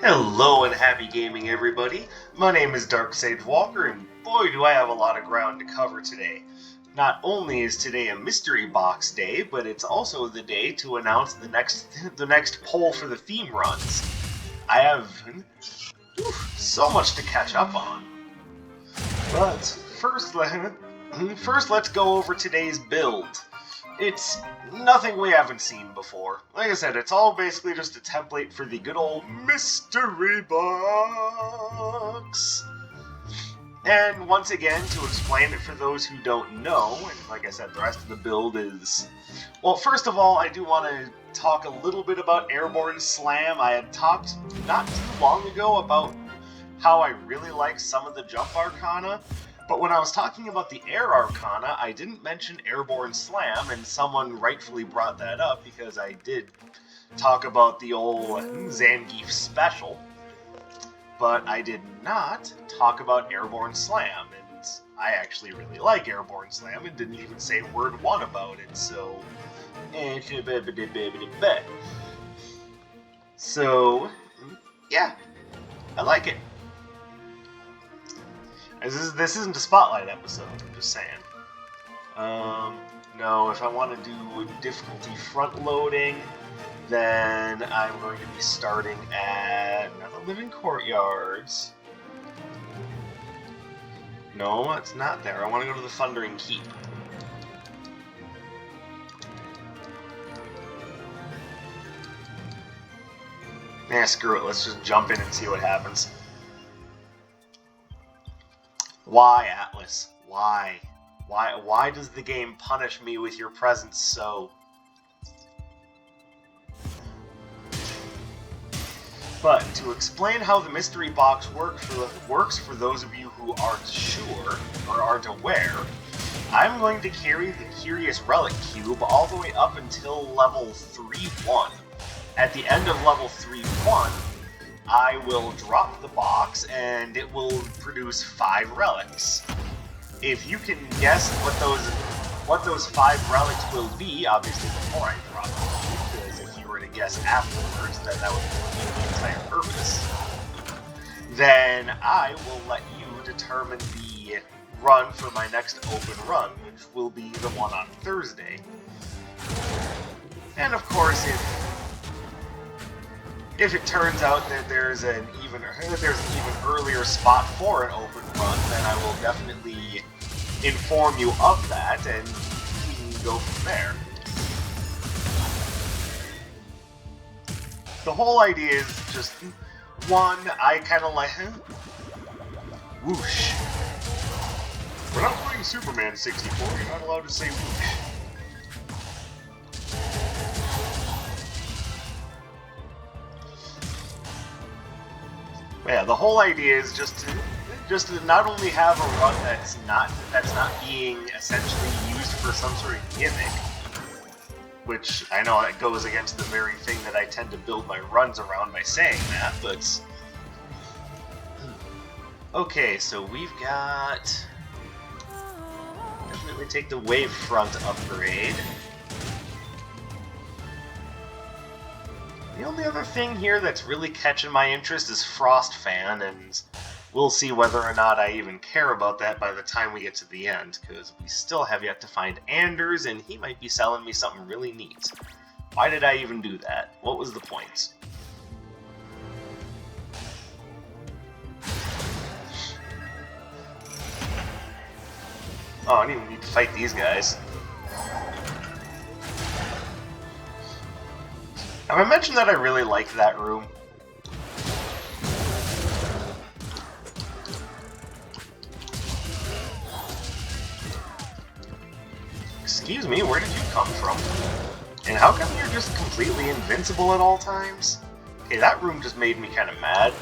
Hello and happy gaming, everybody. My name is Dark Sage Walker, and boy, do I have a lot of ground to cover today. Not only is today a mystery box day, but it's also the day to announce the next poll for the theme runs. I have so much to catch up on. But first, let's go over today's build. It's nothing we haven't seen before. Like I said, it's all basically just a template for the good old mystery box. And once again, to explain it for those who don't know, and like I said, the rest of the build is... Well, first of all, I do want to talk a little bit about Airborne Slam. I had talked not too long ago about how I really like some of the jump arcana, but when I was talking about the Air Arcana, I didn't mention Airborne Slam, and someone rightfully brought that up because I did talk about the old Zangief special, but I did not talk about Airborne Slam, and I actually really like Airborne Slam and didn't even say word one about it, so... So, yeah, I like it. This isn't a spotlight episode, I'm just saying. No, if I want to do difficulty front loading, then I'm going to be starting at the Living Courtyards. No, it's not there. I want to go to the Thundering Keep. Nah, screw it. Let's just jump in and see what happens. Why, Atlas? Why? Why does the game punish me with your presence so? But to explain how the mystery box works for those of you who aren't sure or aren't aware, I'm going to carry the Curious Relic Cube all the way up until level 3-1. At the end of level 3-1, I will drop the box and it will produce 5 relics. If you can guess what those 5 relics will be, obviously before I drop them, because if you were to guess afterwards, then that would defeat the entire purpose. Then I will let you determine the run for my next open run, which will be the one on Thursday. And of course, if it turns out that there's an even earlier spot for an open run, then I will definitely inform you of that, and we can go from there. The whole idea is just, one, I kind of like... Whoosh. We're not playing Superman 64, you're not allowed to say whoosh. Yeah, the whole idea is just to not only have a run that's not being essentially used for some sort of gimmick, which I know it goes against the very thing that I tend to build my runs around by saying that, but... Okay, so we've got... Definitely take the Wavefront upgrade. The only other thing here that's really catching my interest is Frost Fan, and we'll see whether or not I even care about that by the time we get to the end, because we still have yet to find Anders, and he might be selling me something really neat. Why did I even do that? What was the point? Oh, I don't even need to fight these guys. Have I mentioned that I really like that room? Excuse me, where did you come from? And how come you're just completely invincible at all times? Okay, that room just made me kind of mad.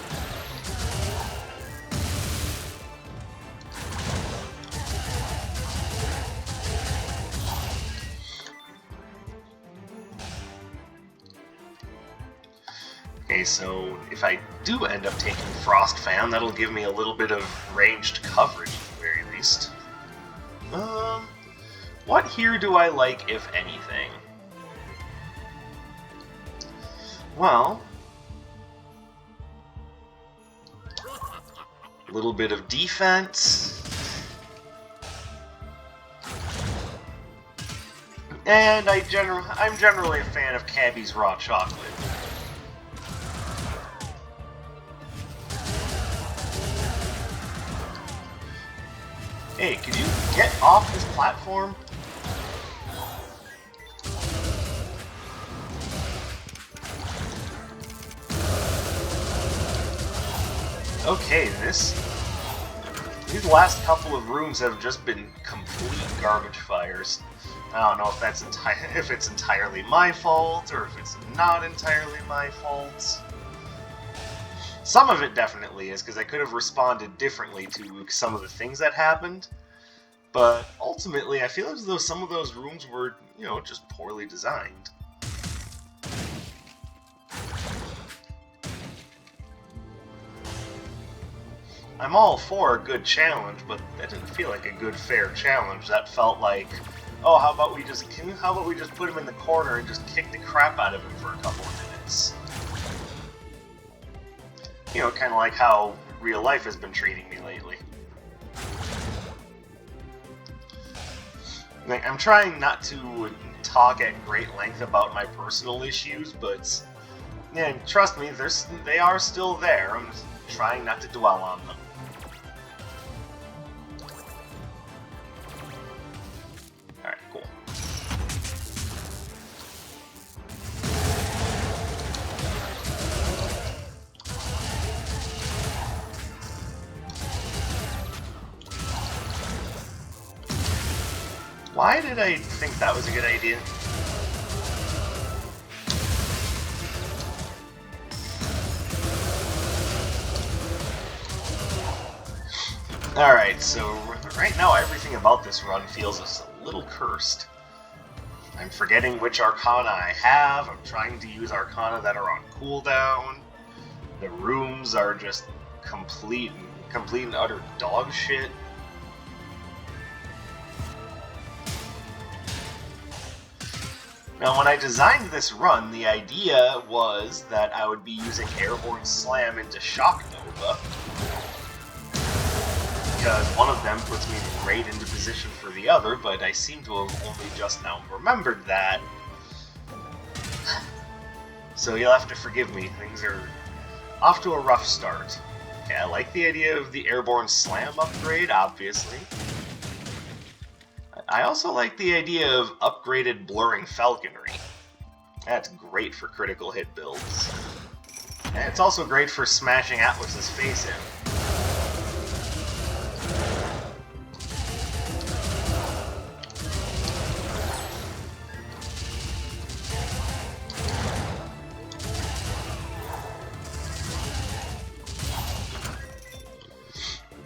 Okay, so if I do end up taking Frost Fan, that'll give me a little bit of ranged coverage at the very least. What here do I like, if anything? Well, A little bit of defense. And I'm generally a fan of Cabby's raw chocolate. Hey, could you get off this platform? Okay, these last couple of rooms have just been complete garbage fires. I don't know if it's entirely my fault or if it's not entirely my fault. Some of it definitely is, because I could have responded differently to some of the things that happened. But ultimately, I feel as though some of those rooms were, just poorly designed. I'm all for a good challenge, but that didn't feel like a good, fair challenge. That felt like, oh, how about we just put him in the corner and just kick the crap out of him for a couple of minutes? Kind of like how real life has been treating me lately. Like, I'm trying not to talk at great length about my personal issues, but yeah, trust me, they are still there. I'm just trying not to dwell on them. Alright, cool. Why did I think that was a good idea? Alright, so right now everything about this run feels just a little cursed. I'm forgetting which Arcana I have, I'm trying to use Arcana that are on cooldown. The rooms are just complete and utter dog shit. Now, when I designed this run, the idea was that I would be using Airborne Slam into Shock Nova, because one of them puts me right into position for the other, but I seem to have only just now remembered that. So you'll have to forgive me, things are off to a rough start. Okay, I like the idea of the Airborne Slam upgrade, obviously. I also like the idea of upgraded Blurring Falconry. That's great for critical hit builds. And it's also great for smashing Atlas's face in.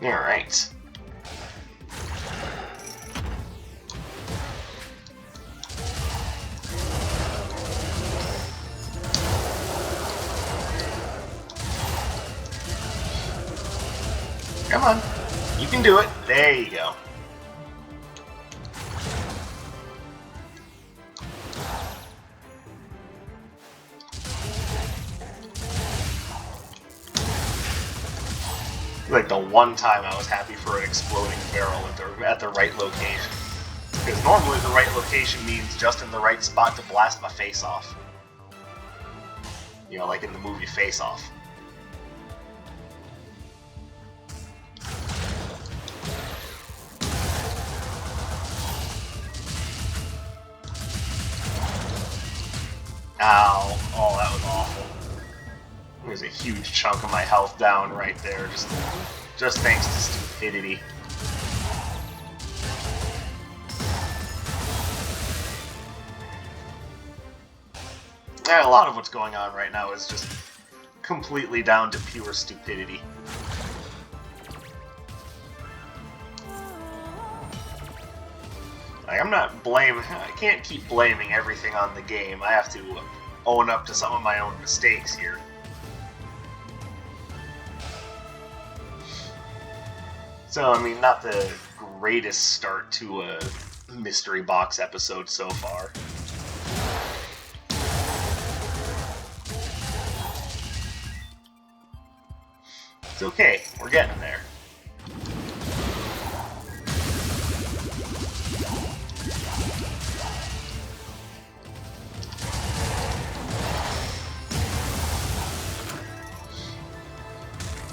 Alright. Come on. You can do it. There you go. Like the one time I was happy for an exploding barrel at the right location. Because normally the right location means just in the right spot to blast my face off. Like in the movie Face Off. Ow. Oh, that was awful. There's a huge chunk of my health down right there, just thanks to stupidity. Yeah, a lot of what's going on right now is just completely down to pure stupidity. Like, I can't keep blaming everything on the game. I have to own up to some of my own mistakes here. So, I mean, not the greatest start to a mystery box episode so far. It's okay, we're getting there.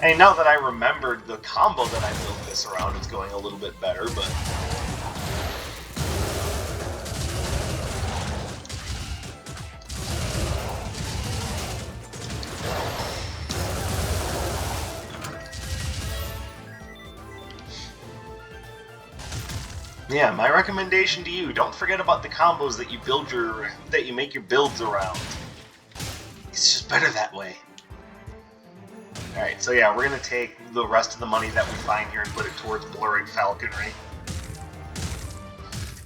And now that I remembered the combo that I built this around, it's going a little bit better, but... Yeah, my recommendation to you, don't forget about the combos that you make your builds around. It's just better that way. Alright, so yeah, we're gonna take the rest of the money that we find here and put it towards blurring falconry.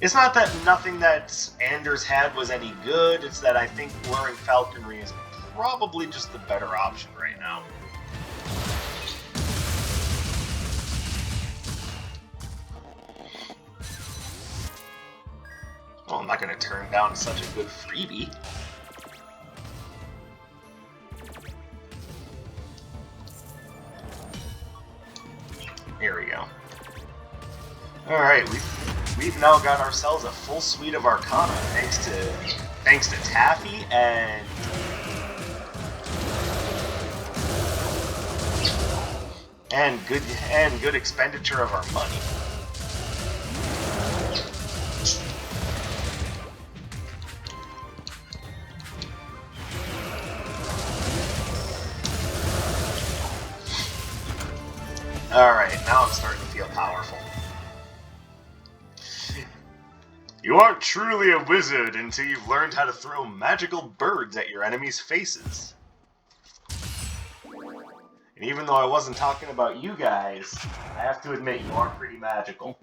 It's not that nothing that Anders had was any good, it's that I think blurring falconry is probably just the better option right now. Well, I'm not gonna turn down such a good freebie. Here we go. Alright, we've now got ourselves a full suite of Arcana, thanks to Taffy and good expenditure of our money. Alright, now I'm starting to feel powerful. You aren't truly a wizard until you've learned how to throw magical birds at your enemies' faces. And even though I wasn't talking about you guys, I have to admit you are pretty magical.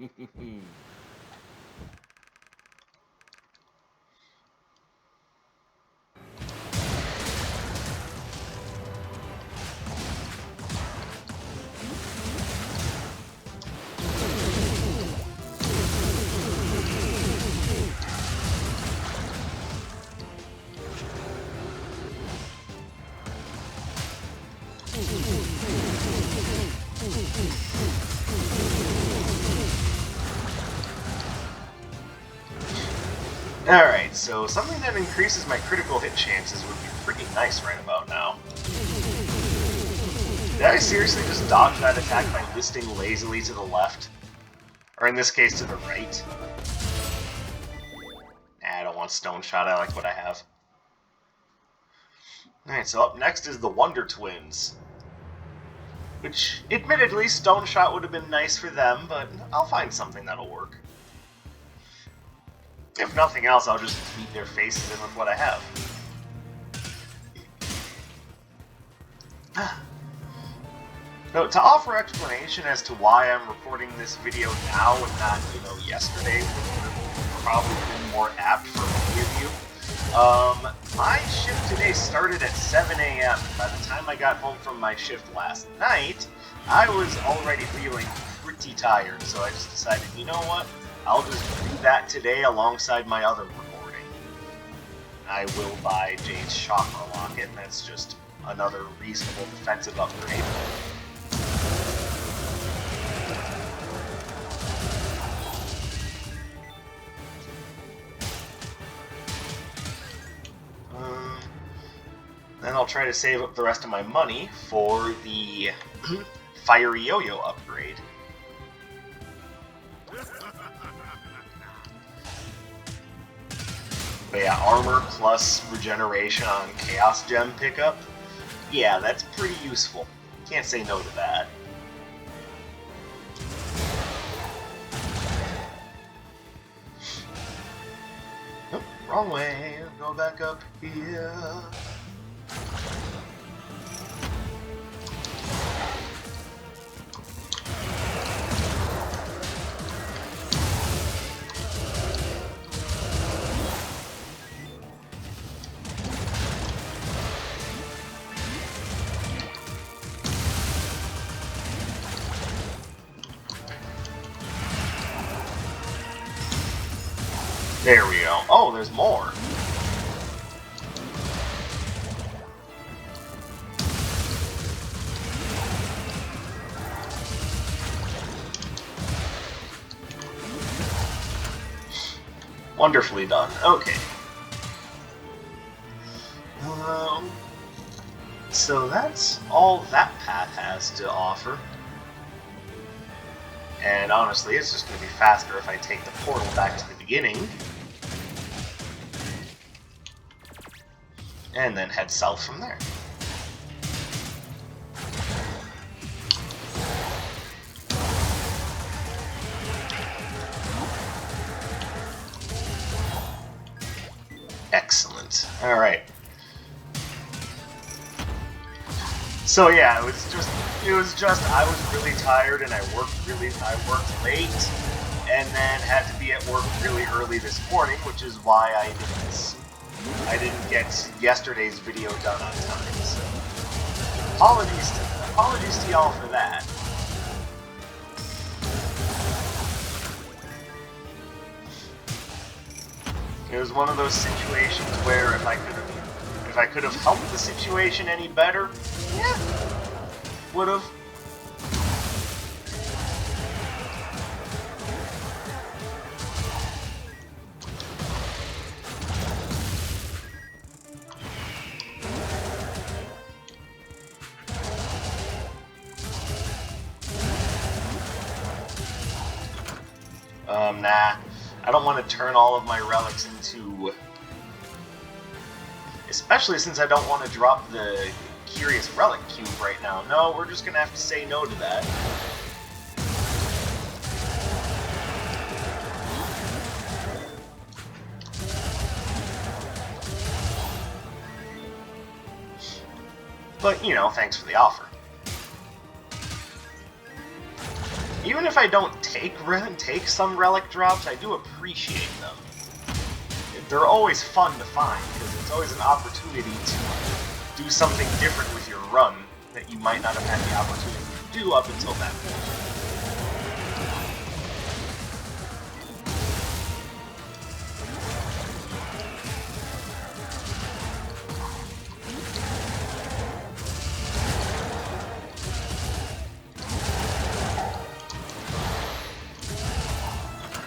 Alright, so something that increases my critical hit chances would be pretty nice right about now. Did I seriously just dodge that attack by listing lazily to the left? Or in this case, to the right? Nah, I don't want Stone Shot, I like what I have. Alright, so up next is the Wonder Twins. Which, admittedly, Stone Shot would have been nice for them, but I'll find something that'll work. If nothing else, I'll just beat their faces in with what I have. So, to offer explanation as to why I'm recording this video now and not, yesterday, which would have probably been more apt for many of you, my shift today started at 7 a.m. By the time I got home from my shift last night, I was already feeling pretty tired, so I just decided, you know what? I'll just do that today alongside my other recording. I will buy Jade's Chakra Locket, and that's just another reasonable defensive upgrade. Then I'll try to save up the rest of my money for the Fiery Yo-Yo upgrade. But yeah, armor plus regeneration on Chaos Gem pickup. Yeah, that's pretty useful. Can't say no to that. Oh, wrong way. Go back up here. There we go. Oh, there's more. Wonderfully done. Okay. So that's all that path has to offer. And honestly, it's just going to be faster if I take the portal back to the beginning. And then head south from there. Excellent. Alright. So yeah, it was just I was really tired and I worked late and then had to be at work really early this morning, which is why I didn't get yesterday's video done on time. So apologies to y'all for that. It was one of those situations where if I could have helped the situation any better, yeah, would have. Nah. I don't want to turn all of my relics into... Especially since I don't want to drop the Curious Relic Cube right now. No, we're just going to have to say no to that. But, you know, thanks for the offer. Even if I don't take some relic drops, I do appreciate them. They're always fun to find, because it's always an opportunity to do something different with your run that you might not have had the opportunity to do up until that point.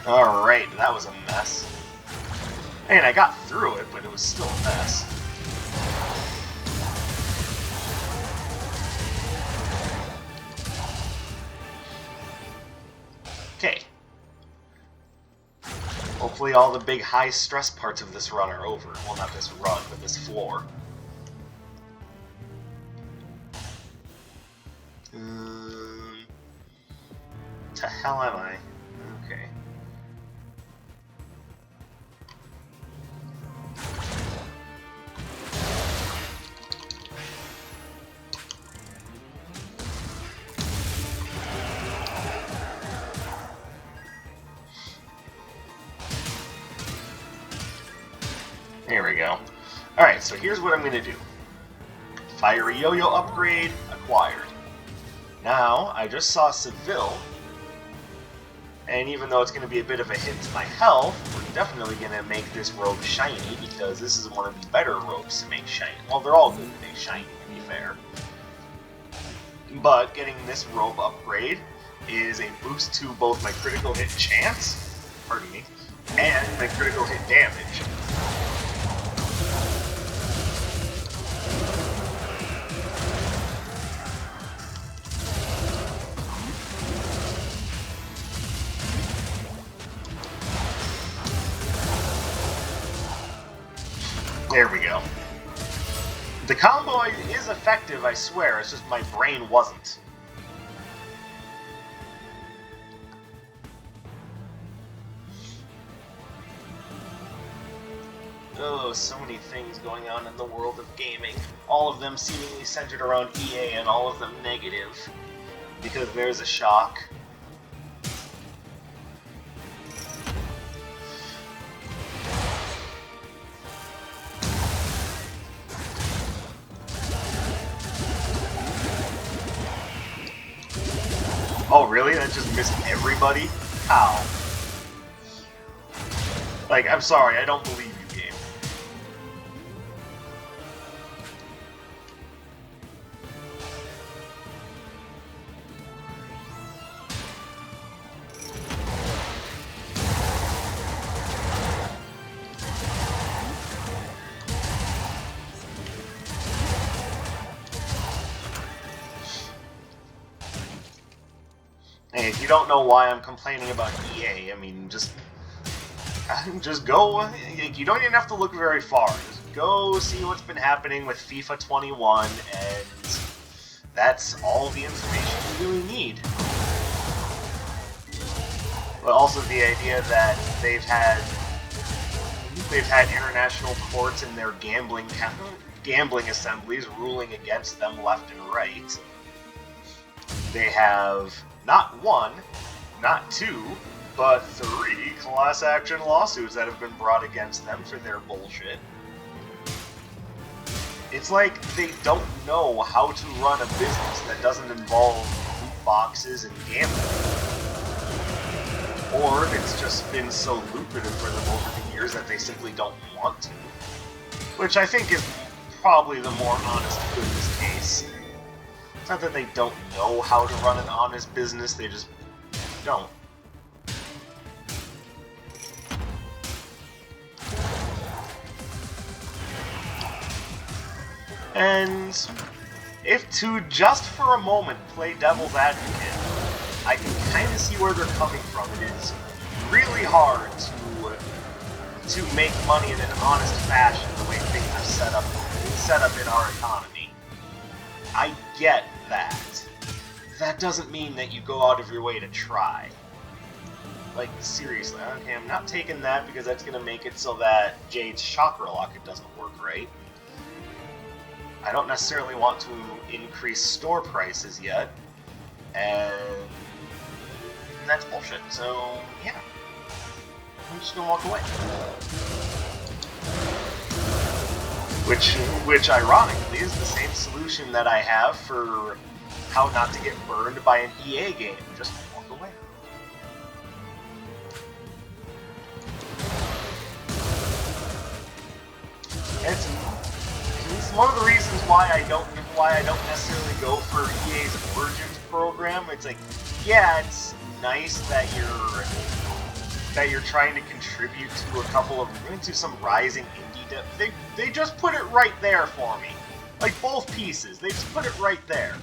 Alright, that was a mess. I mean, I got through it, but it was still a mess. Okay. Hopefully all the big high-stress parts of this run are over. Well, not this run, but this floor. To hell am I? Okay. There we go. Alright, so here's what I'm going to do. Fiery Yo-Yo upgrade acquired. Now, I just saw Seville, and even though it's going to be a bit of a hit to my health, we're definitely going to make this robe shiny, because this is one of the better robes to make shiny. Well, they're all good to make shiny, to be fair. But getting this robe upgrade is a boost to both my critical hit chance, pardon me, and my critical hit damage. There we go. The combo is effective, I swear, it's just my brain wasn't. Oh, so many things going on in the world of gaming. All of them seemingly centered around EA and all of them negative. Because there's a shock. Oh, really? That just missed everybody? How? Like, I'm sorry, I don't believe you, game. Hey, if you don't know why I'm complaining about EA, I mean, just go. You don't even have to look very far. Just go see what's been happening with FIFA 21, and that's all the information you really need. But also the idea that they've had international courts in their gambling assemblies ruling against them left and right. They have not one, not two, but 3 class action lawsuits that have been brought against them for their bullshit. It's like they don't know how to run a business that doesn't involve loot boxes and gambling. Or it's just been so lucrative for them over the years that they simply don't want to. Which I think is probably the more honest to goodness case. It's not that they don't know how to run an honest business, they just don't. And if to just for a moment play devil's advocate, I can kind of see where they're coming from. It is really hard to make money in an honest fashion the way things are set up in our economy. I get that. That doesn't mean that you go out of your way to try. Like, seriously, okay, I'm not taking that because that's going to make it so that Jade's chakra locket doesn't work right. I don't necessarily want to increase store prices yet, and that's bullshit, so yeah. I'm just gonna walk away. Which ironically is the same solution that I have for how not to get burned by an EA game. Just walk away. It's one of the reasons why I don't necessarily go for EA's Origins program. It's like, yeah, it's nice that you're trying to contribute to some rising indie. They just put it right there for me, like both pieces. They just put it right there.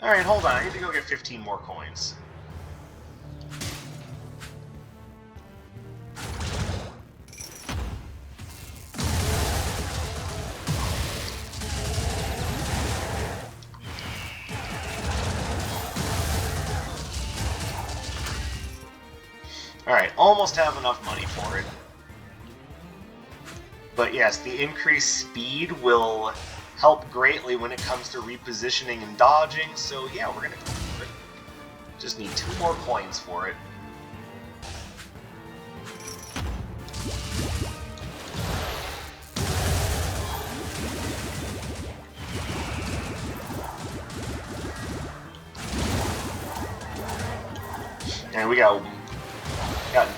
All right, hold on. I need to go get 15 more coins. Alright, almost have enough money for it. But yes, the increased speed will help greatly when it comes to repositioning and dodging, so yeah, we're gonna go for it. Just need 2 more coins for it. And we got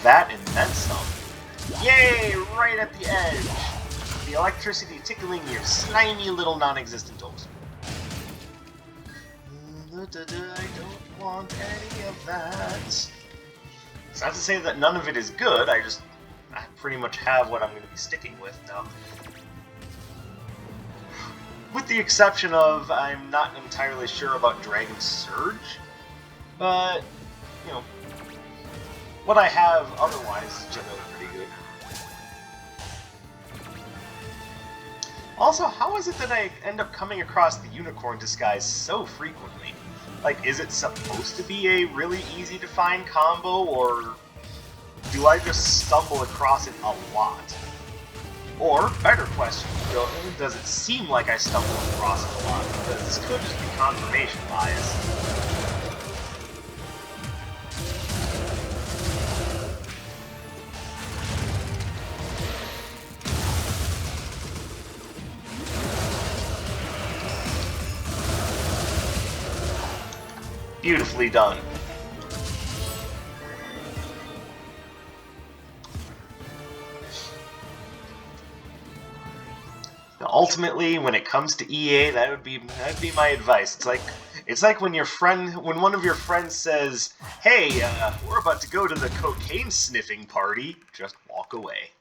that and then some. Yay! Right at the edge. The electricity tickling your slimy little non-existent toes. I don't want any of that. It's not to say that none of it is good, I pretty much have what I'm going to be sticking with now. With the exception of, I'm not entirely sure about Dragon Surge, but, you know, what I have otherwise is generally pretty good. Also, how is it that I end up coming across the unicorn disguise so frequently? Like, is it supposed to be a really easy to find combo, or do I just stumble across it a lot? Or, better question, does it seem like I stumble across it a lot? Because this could just be confirmation bias. Beautifully done. Now, ultimately, when it comes to EA, that'd be my advice. It's like when one of your friends says, "Hey, we're about to go to the cocaine sniffing party." Just walk away.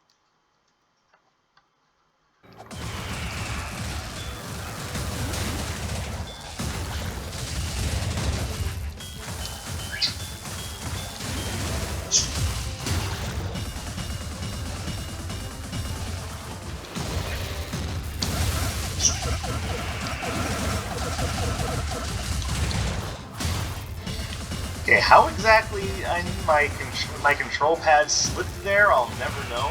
Okay, how exactly my control pad slipped there, I'll never know.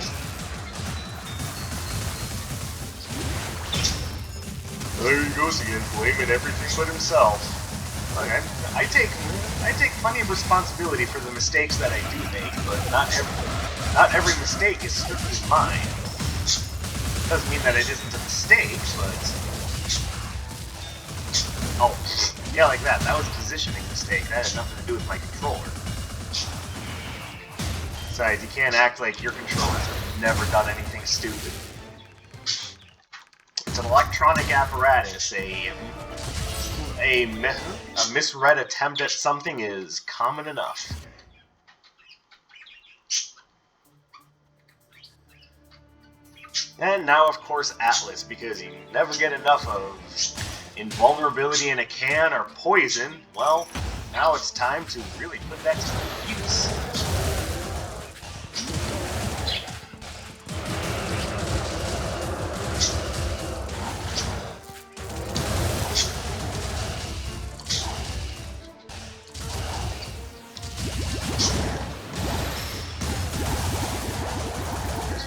There he goes again, blaming everything but himself. Like I take plenty of responsibility for the mistakes that I do make, but not every mistake is strictly mine. Doesn't mean that it isn't a mistake, but oh, yeah, like that. That was a positioning mistake. That had nothing to do with my controller. Besides, you can't act like your controllers have never done anything stupid. It's an electronic apparatus. A misread attempt at something is common enough. And now, of course, Atlas, because you never get enough of invulnerability in a can or poison. Well, now it's time to really put that to use.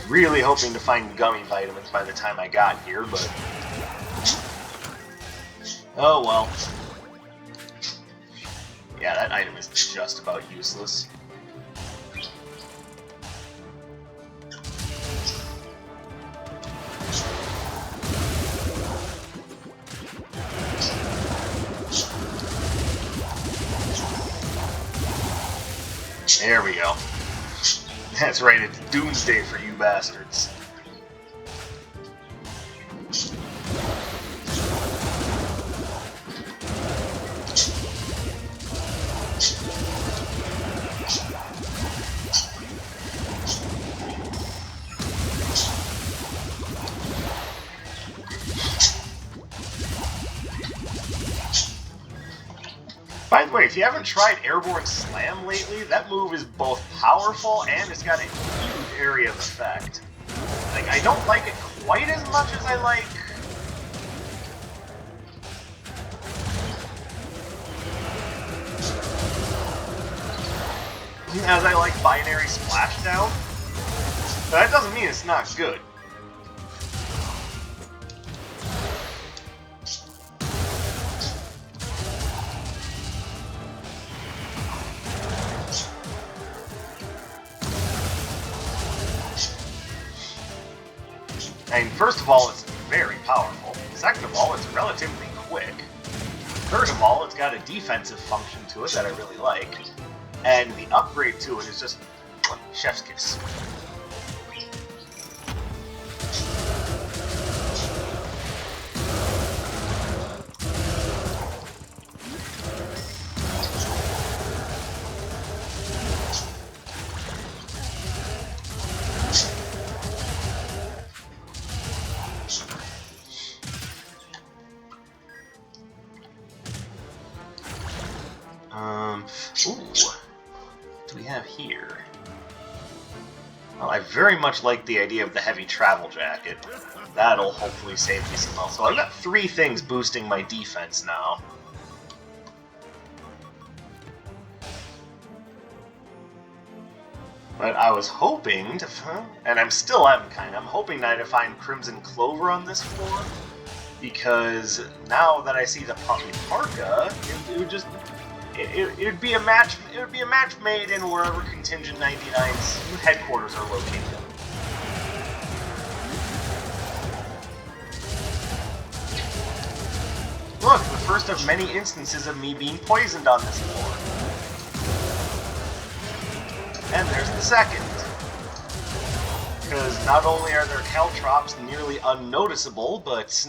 Really hoping to find gummy vitamins by the time I got here, but oh well. Yeah, that item is just about useless. There we go. That's right, it's doomsday for you bastards. By the way, if you haven't tried Airborne Slam lately, that move is both powerful and it's got a huge area of effect. Like, I don't like it quite as much as I like... Binary Splashdown. But that doesn't mean it's not good. I mean, first of all, it's very powerful. Second of all, it's relatively quick. Third of all, it's got a defensive function to it that I really like. And the upgrade to it is just chef's kiss. Ooh. What do we have here? Well, I very much like the idea of the heavy travel jacket. That'll hopefully save me some health. So I've got 3 things boosting my defense now. But I was hoping to, and I'm hoping that I find Crimson Clover on this floor, because now that I see the Puffy Parka, it would be a match made in wherever Contingent 99's headquarters are located. Look, the first of many instances of me being poisoned on this floor. And there's the second. Because not only are their caltrops nearly unnoticeable, but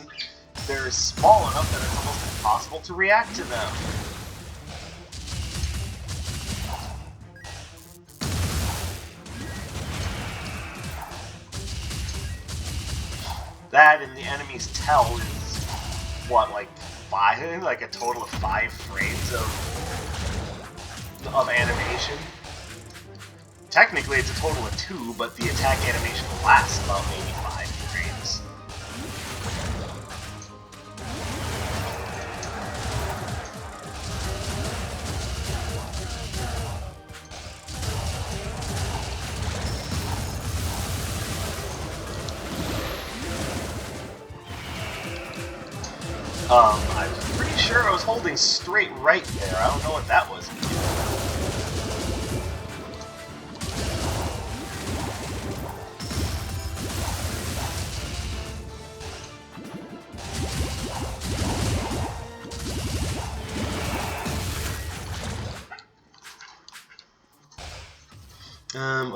they're small enough that it's almost impossible to react to them. That and the enemy's tell is, what, like 5? Like a total of 5 frames of animation? Technically it's a total of 2, but the attack animation lasts about maybe 5 frames. I'm pretty sure I was holding straight right there. I don't know what that was.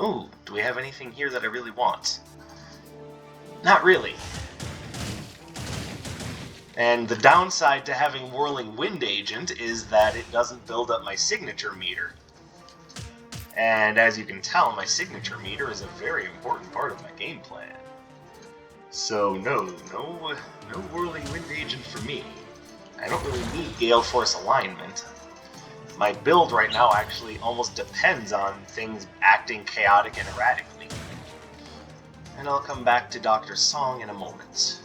Oh, do we have anything here that I really want? Not really. And the downside to having Whirling Wind Agent is that it doesn't build up my signature meter. And as you can tell, my signature meter is a very important part of my game plan. So no Whirling Wind Agent for me. I don't really need Gale Force alignment. My build right now actually almost depends on things acting chaotic and erratically. And I'll come back to Dr. Song in a moment.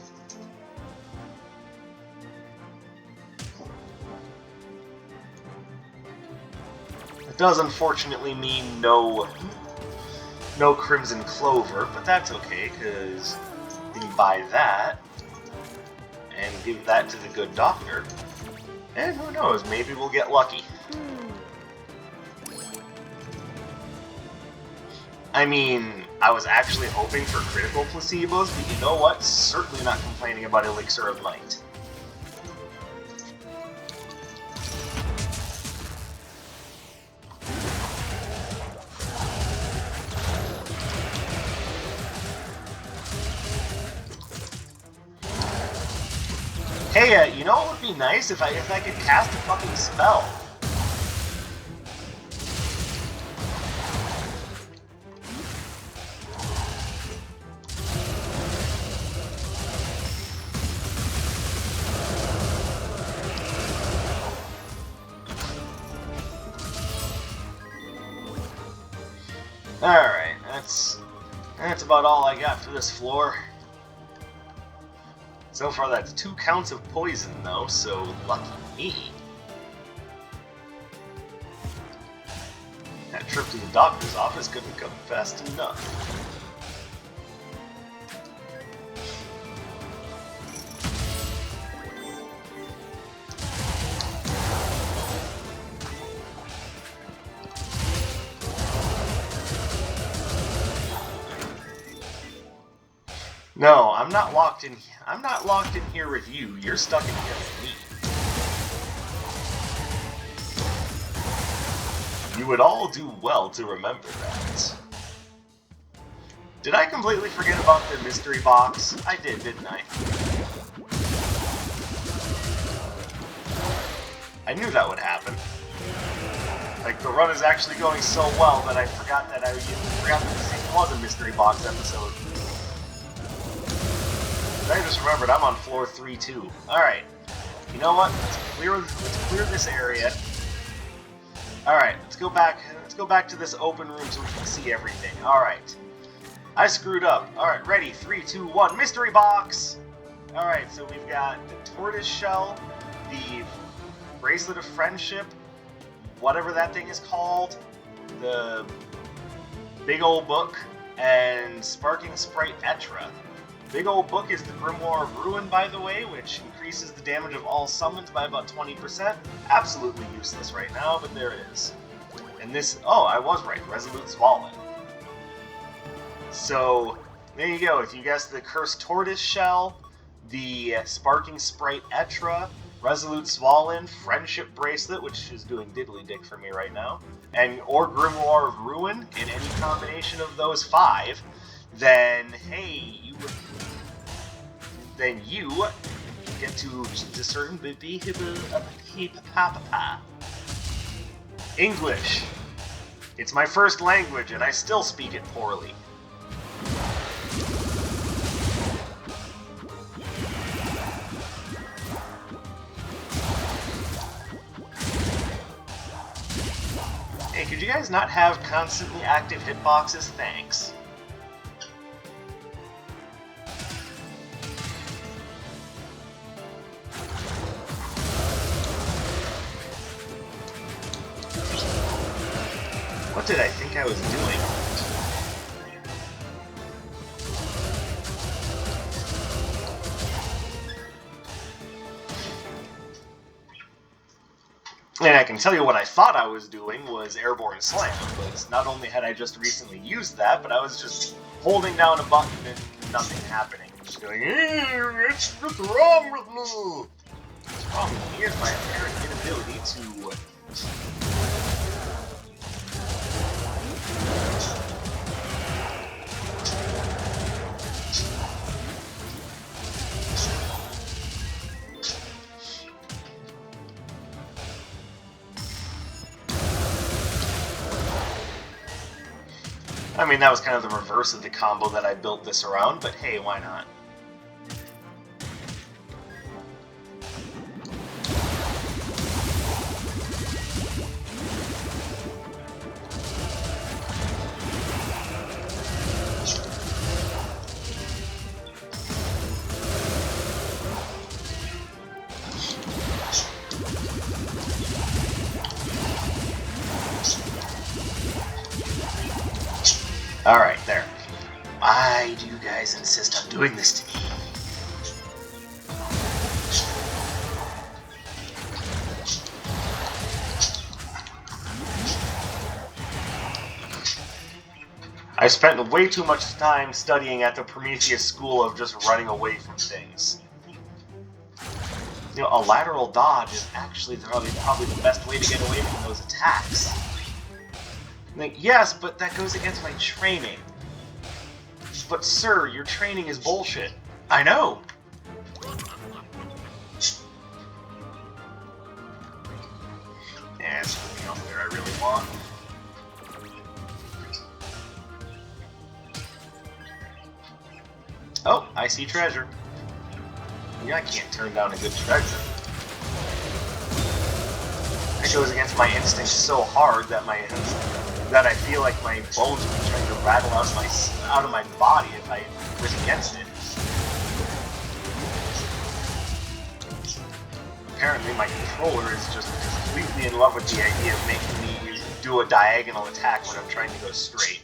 It does unfortunately mean no Crimson Clover, but that's okay, because you can buy that and give that to the good doctor. And who knows, maybe we'll get lucky. I mean, I was actually hoping for critical placebos, but you know what? Certainly not complaining about Elixir of Might. Hey, you know what would be nice if I could cast a fucking spell? Alright, that's about all I got for this floor. So far that's 2 counts of poison though, so lucky me. That trip to the doctor's office couldn't come fast enough. No, I'm not locked in. I'm not locked in here with you. You're stuck in here with me. You would all do well to remember that. Did I completely forget about the mystery box? I did, didn't I? I knew that would happen. Like, the run is actually going so well that I forgot that this was a mystery box episode. I just remembered I'm on floor 3 too. Alright. You know what? Let's clear this area. Alright, let's go back to this open room so we can see everything. Alright. I screwed up. Alright, ready. 3, 2, 1. Mystery box! Alright, so we've got the tortoise shell, the bracelet of friendship, whatever that thing is called, the big old book, and Sparking Sprite Etra. Big old book is the Grimoire of Ruin, by the way, which increases the damage of all summons by about 20%. Absolutely useless right now, but there it is. And this, oh, I was right, Resolute Swollen. So, there you go. If you guessed the Cursed Tortoise Shell, the Sparking Sprite Etra, Resolute Swollen, Friendship Bracelet, which is doing diddly dick for me right now, and or Grimoire of Ruin, in any combination of those 5, then, hey, you get to discern English. It's my first language, and I still speak it poorly. Hey, could you guys not have constantly active hitboxes? Thanks. What did I think I was doing? And I can tell you what I thought I was doing was airborne slam, but not only had I just recently used that, but I was just holding down a button and nothing happening. Just going, what's wrong with me? What's wrong with me? Here's my apparent inability to... I mean, that was kind of the reverse of the combo that I built this around, but hey, why not? Alright, there. Why do you guys insist on doing this to me? I spent way too much time studying at the Prometheus school of just running away from things. You know, a lateral dodge is actually probably the best way to get away from those attacks. Like, yes, but that goes against my training. But sir, your training is bullshit. I know! There's something else there I really want. Oh, I see treasure. Yeah, I can't turn down a good treasure. It goes against my instincts so hard that I feel like my bones would be trying to rattle out of my body if I was against it. Apparently my controller is just completely in love with the idea of making me do a diagonal attack when I'm trying to go straight.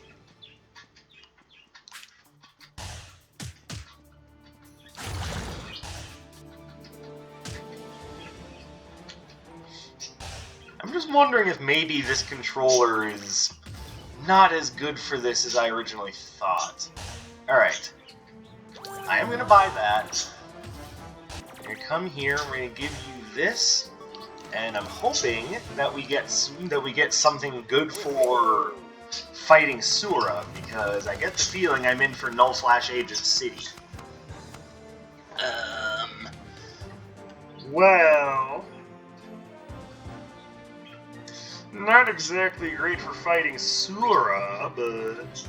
I'm just wondering if maybe this controller is not as good for this as I originally thought. Alright. I am going to buy that. I'm going to come here, we're going to give you this, and I'm hoping that we get something good for fighting Sura, because I get the feeling I'm in for Null/Agent City. Well... not exactly great for fighting Sura, but...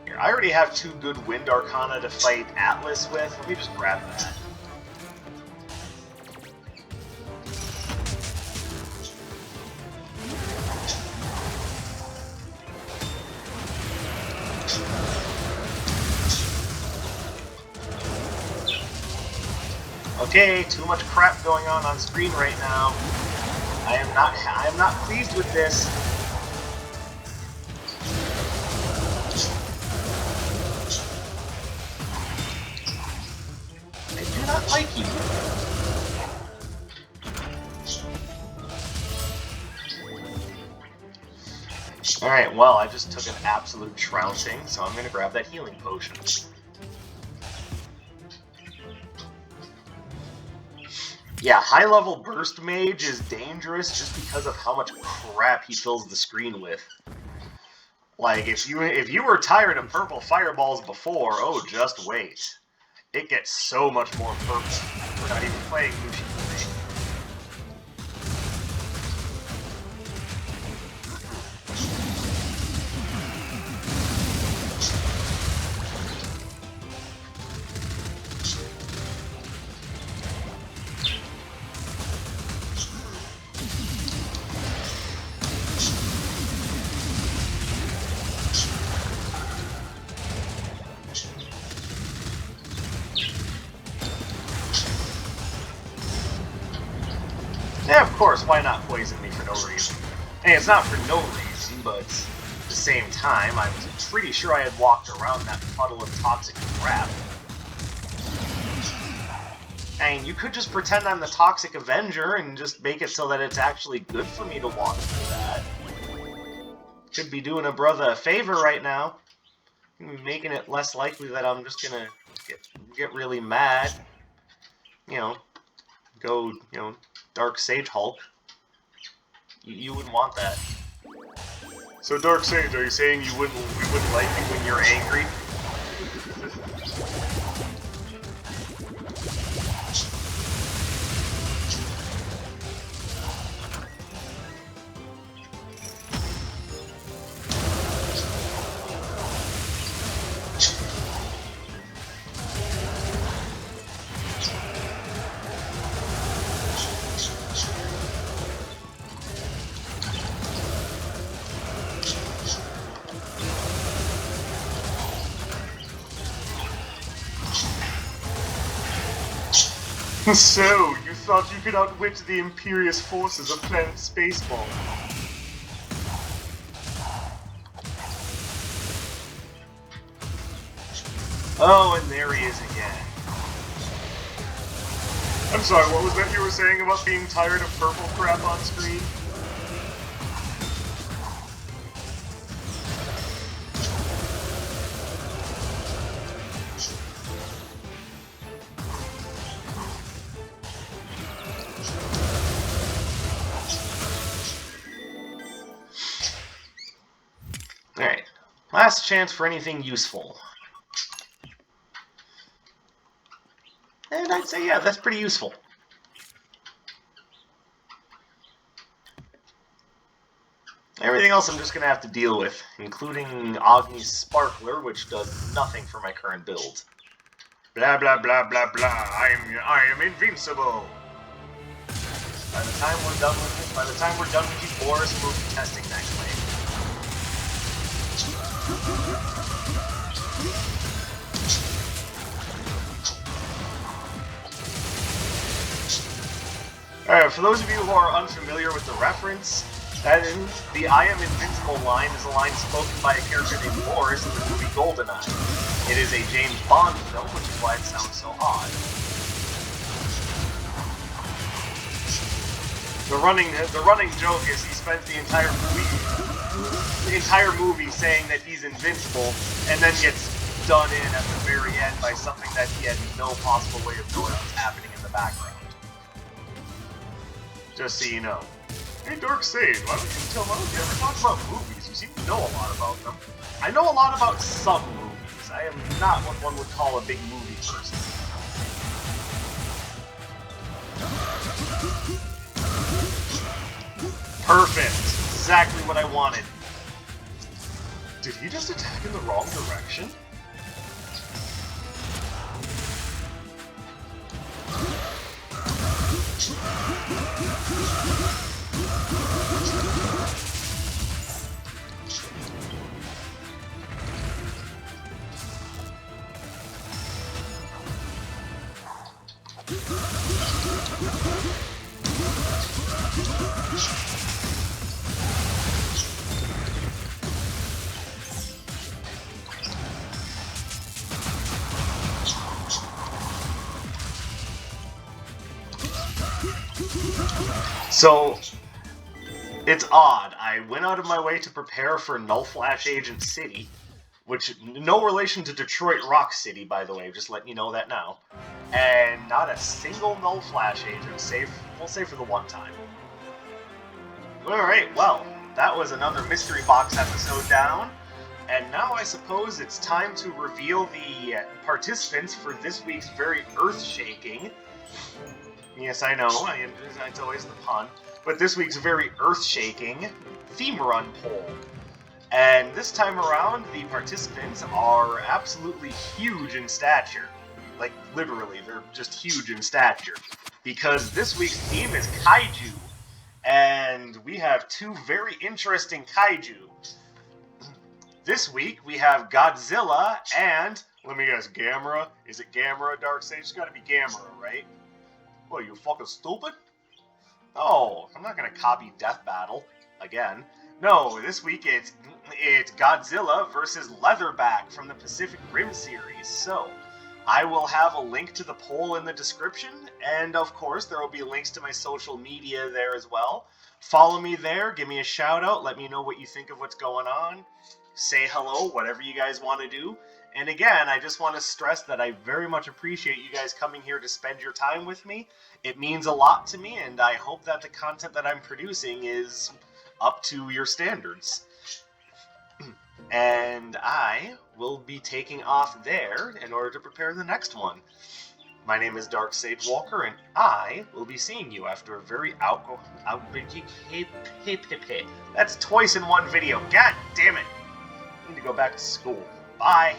Here, I already have 2 good Wind Arcana to fight Atlas with. Let me just grab that. Okay, too much crap going on screen right now. I am not pleased with this. I do not like you. Alright, well, I just took an absolute trouncing, so I'm gonna grab that healing potion. Yeah, high-level Burst Mage is dangerous just because of how much crap he fills the screen with. Like, if you were tired of purple fireballs before, oh, just wait. It gets so much more purple. We're not even playing Mushi today. Yeah, of course, why not poison me for no reason? Hey, it's not for no reason, but at the same time, I'm pretty sure I had walked around that puddle of toxic crap. I mean, you could just pretend I'm the Toxic Avenger and just make it so that it's actually good for me to walk through that. Could be doing a brother a favor right now. Making it less likely that I'm just gonna get really mad. You know, go, Dark Sage Hulk. You wouldn't want that. So Dark Sage, are you saying you wouldn't like me when you're angry? So, you thought you could outwit the imperious forces of Planet Spaceball? Oh, and there he is again. I'm sorry, what was that you were saying about being tired of purple crap on screen? Alright, last chance for anything useful. And I'd say, yeah, that's pretty useful. Everything else I'm just going to have to deal with, including Agni's Sparkler, which does nothing for my current build. Blah, blah, blah, blah, blah, I am invincible! By the time we're done with these boars, we'll be testing next lane. Alright, for those of you who are unfamiliar with the reference, that is, the I am invincible line is a line spoken by a character named Boris in the movie GoldenEye. It is a James Bond film, which is why it sounds so odd. The running joke is he spends the entire movie saying that he's invincible, and then gets done in at the very end by something that he had no possible way of knowing what's happening in the background. Just so you know. Hey, Dark Sage, why don't you ever talk about movies? You seem to know a lot about them. I know a lot about some movies. I am not what one would call a big movie person. Perfect. Exactly what I wanted. Did he just attack in the wrong direction? So, it's odd. I went out of my way to prepare for Null Flash Agent City, which, no relation to Detroit Rock City, by the way, just letting you know that now. And not a single Null Flash Agent, we'll save for the one time. Alright, well, that was another Mystery Box episode down. And now I suppose it's time to reveal the participants for this week's very earth-shaking... Yes, I know, it's always the pun. But this week's very earth-shaking theme run poll. And this time around, the participants are absolutely huge in stature. Like, literally, they're just huge in stature. Because this week's theme is Kaiju. And we have two very interesting Kaiju. This week, we have Godzilla and... Let me guess, Gamera? Is it Gamera, Darkseid? It's gotta be Gamera, right? What, are you fucking stupid? Oh, I'm not gonna copy Death Battle again. No, this week it's Godzilla versus Leatherback from the Pacific Rim series. So, I will have a link to the poll in the description, And of course, there will be links to my social media there as well. Follow me there, give me a shout out, let me know what you think of what's going on. Say hello, whatever you guys want to do. And again, I just want to stress that I very much appreciate you guys coming here to spend your time with me. It means a lot to me, and I hope that the content that I'm producing is up to your standards. And I will be taking off there in order to prepare the next one. My name is Dark Sage Walker, and I will be seeing you after a very That's twice in one video. God damn it! I need to go back to school. Bye.